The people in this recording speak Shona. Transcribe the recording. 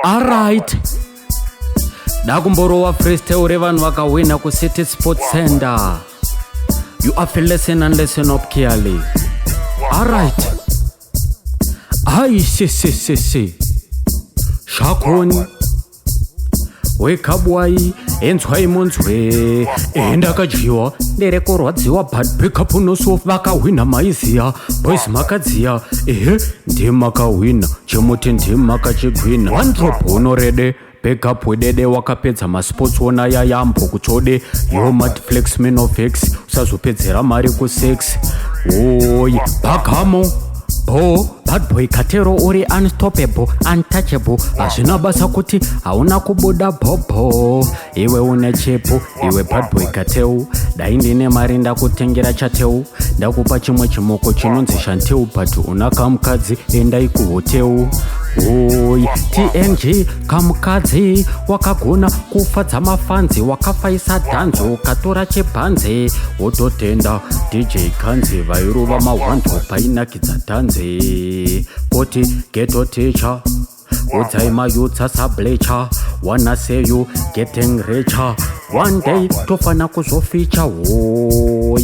Alright. Dakumboro wa freestyle vanhu vakawina ku City Sports Center. You have to listen and listen up carefully. Alright. Ai si. Shakuni. Wikabwoi enzwai munzwe endakajiwa nderekorwadziwa Badboy kapunoso vakawina maiziya boys makadziya ndimakawina chimuti ndimakachigwina one drop unorede backup wedede wakapedza masports wona yayambo kutode yo madflex menovex usazopedzera mari ku6 oy bagamo Badboy katero uri unstoppable untouchable hazvina basa kuti hauna kubuda bhobho iwe une chepo iwe Badboy kateu dai ndine mari ndakutengera chateu ndakupa chimwe chimoko chinonzi shanteu but una kamukadzi endai kuhoteu oy TNG kamukadzi wakagona kufadza mafanzi wakafaisa dhanzo katora chibhanze wototenda DJ kanzi vairuva mahwanzo painakidza dhanze koti Ghetto Teacher udzai mayutsa sablecha wanna say you getting richer one day tofana kuzoficha woy